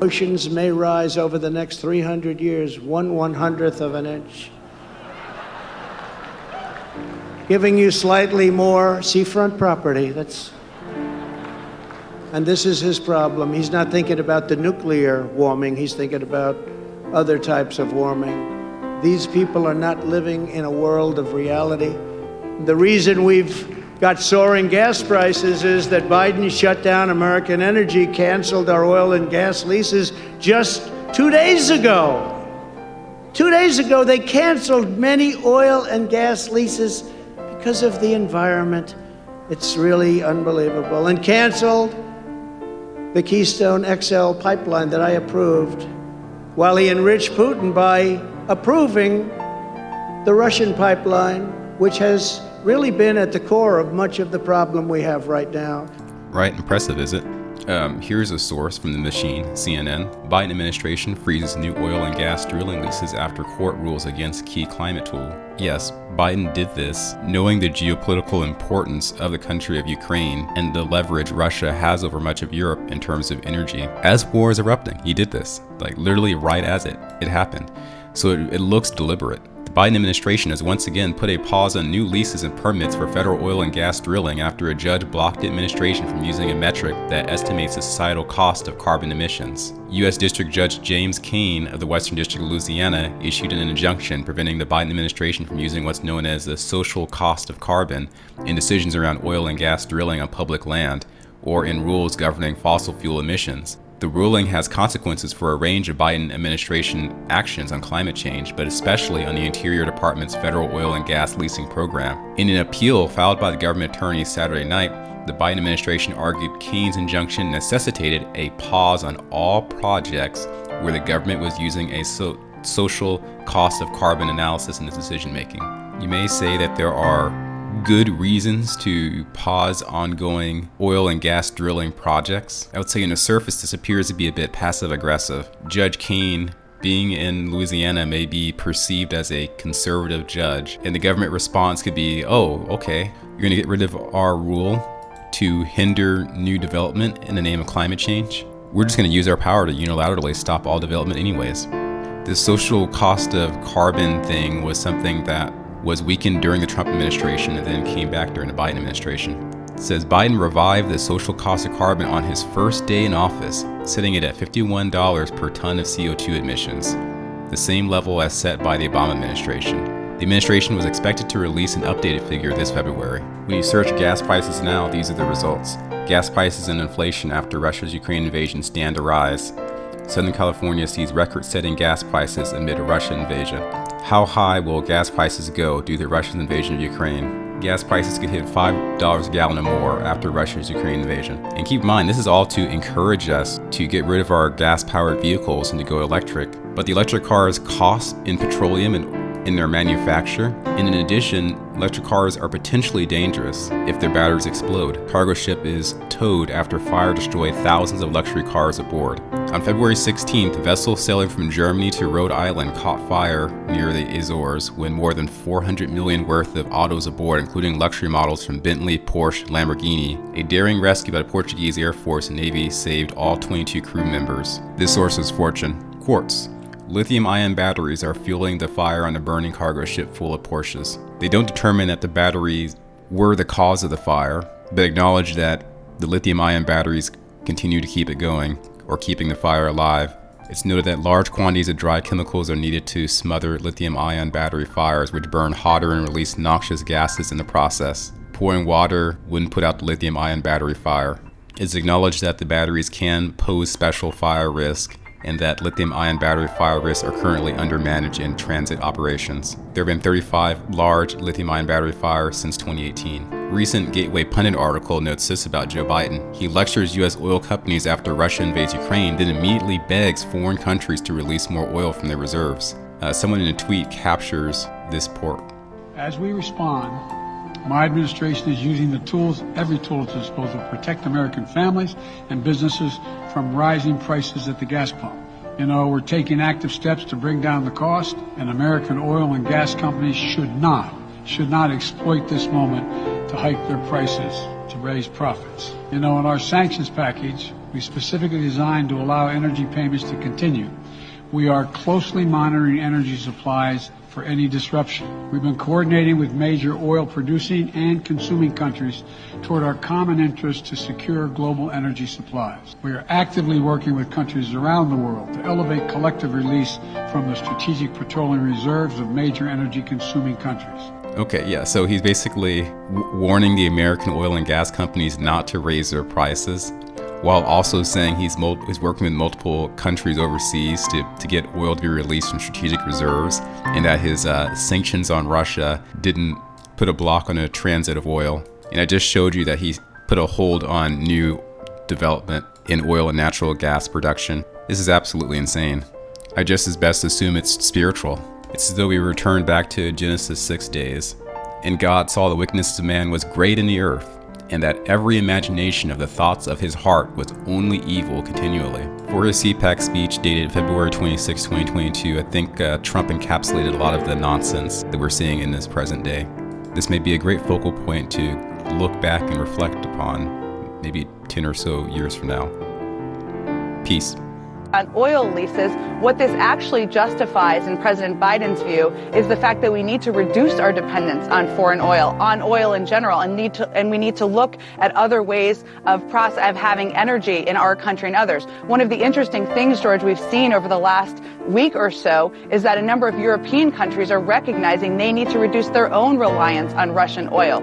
Oceans may rise over the next 300 years 1/100th of an inch, giving you slightly more seafront property. And this is his problem. He's not thinking about the nuclear warming. He's thinking about other types of warming. These people are not living in a world of reality. The reason we've got soaring gas prices is that Biden shut down American energy, canceled our oil and gas leases just 2 days ago. 2 days ago, they canceled many oil and gas leases because of the environment. It's really unbelievable. And canceled the Keystone XL pipeline that I approved, while he enriched Putin by approving the Russian pipeline, which has really been at the core of much of the problem we have right now. Right, impressive, is it? Here's a source from The Machine, CNN. Biden administration freezes new oil and gas drilling leases after court rules against key climate tool. Yes, Biden did this, knowing the geopolitical importance of the country of Ukraine and the leverage Russia has over much of Europe in terms of energy. As war is erupting, he did this, like literally right as it happened. So it looks deliberate. The Biden administration has once again put a pause on new leases and permits for federal oil and gas drilling after a judge blocked the administration from using a metric that estimates the societal cost of carbon emissions. U.S. District Judge James Kane of the Western District of Louisiana issued an injunction preventing the Biden administration from using what's known as the social cost of carbon in decisions around oil and gas drilling on public land or in rules governing fossil fuel emissions. The ruling has consequences for a range of Biden administration actions on climate change, but especially on the Interior Department's federal oil and gas leasing program. In an appeal filed by the government attorney Saturday night, the Biden administration argued Kane's injunction necessitated a pause on all projects where the government was using a social cost of carbon analysis in its decision making. You may say that there are good reasons to pause ongoing oil and gas drilling projects. I would say on the surface this appears to be a bit passive aggressive. Judge Kane, being in Louisiana, may be perceived as a conservative judge, and the government response could be, oh, okay, you're gonna get rid of our rule to hinder new development in the name of climate change? We're just gonna use our power to unilaterally stop all development anyways. The social cost of carbon thing was something that was weakened during the Trump administration and then came back during the Biden administration. It says Biden revived the social cost of carbon on his first day in office, setting it at $51 per ton of CO2 emissions, the same level as set by the Obama administration. The administration was expected to release an updated figure this February. When you search gas prices now, these are the results. Gas prices and inflation after Russia's Ukraine invasion stand to rise. Southern California sees record-setting gas prices amid a Russian invasion. How high will gas prices go due to the Russian invasion of Ukraine? Gas prices could hit $5 a gallon or more after Russia's Ukraine invasion. And keep in mind, this is all to encourage us to get rid of our gas-powered vehicles and to go electric. But the electric cars cost in petroleum and in their manufacture, and in addition, electric cars are potentially dangerous if their batteries explode. Cargo ship is towed after fire destroyed thousands of luxury cars aboard. On February 16th, a vessel sailing from Germany to Rhode Island caught fire near the Azores when more than $400 million worth of autos aboard, including luxury models from Bentley, Porsche, Lamborghini. A daring rescue by the Portuguese Air Force and Navy saved all 22 crew members. This source is Fortune. Quartz. Lithium-ion batteries are fueling the fire on a burning cargo ship full of Porsches. They don't determine that the batteries were the cause of the fire, but acknowledge that the lithium-ion batteries continue to keep it going, or keeping the fire alive. It's noted that large quantities of dry chemicals are needed to smother lithium-ion battery fires, which burn hotter and release noxious gases in the process. Pouring water wouldn't put out the lithium-ion battery fire. It's acknowledged that the batteries can pose special fire risk, and that lithium-ion battery fire risks are currently undermanaged in transit operations. There have been 35 large lithium-ion battery fires since 2018. A recent Gateway Pundit article notes this about Joe Biden. He lectures U.S. oil companies after Russia invades Ukraine, then immediately begs foreign countries to release more oil from their reserves. Someone in a tweet captures this port. As we respond, my administration is using the tools, every tool at its disposal, to protect American families and businesses from rising prices at the gas pump. You know, we're taking active steps to bring down the cost, and American oil and gas companies should not exploit this moment to hike their prices to raise profits. You know, in our sanctions package, we specifically designed to allow energy payments to continue. We are closely monitoring energy supplies for any disruption. We've been coordinating with major oil-producing and consuming countries toward our common interest to secure global energy supplies. We are actively working with countries around the world to elevate collective release from the strategic petroleum reserves of major energy-consuming countries. Okay, yeah, so he's basically warning the American oil and gas companies not to raise their prices, while also saying he's working with multiple countries overseas to get oil to be released from strategic reserves, and that his sanctions on Russia didn't put a block on a transit of oil. And I just showed you that he put a hold on new development in oil and natural gas production. This is absolutely insane. I just as best assume it's spiritual. It's as though we returned back to Genesis 6 days. And God saw the wickedness of man was great in the earth, and that every imagination of the thoughts of his heart was only evil continually. For his CPAC speech dated February 26, 2022, I think Trump encapsulated a lot of the nonsense that we're seeing in this present day. This may be a great focal point to look back and reflect upon maybe 10 or so years from now. Peace. On oil leases, what this actually justifies, in President Biden's view, is the fact that we need to reduce our dependence on foreign oil, on oil in general, and we need to look at other ways of having energy in our country and others. One of the interesting things, George, we've seen over the last week or so is that a number of European countries are recognizing they need to reduce their own reliance on Russian oil.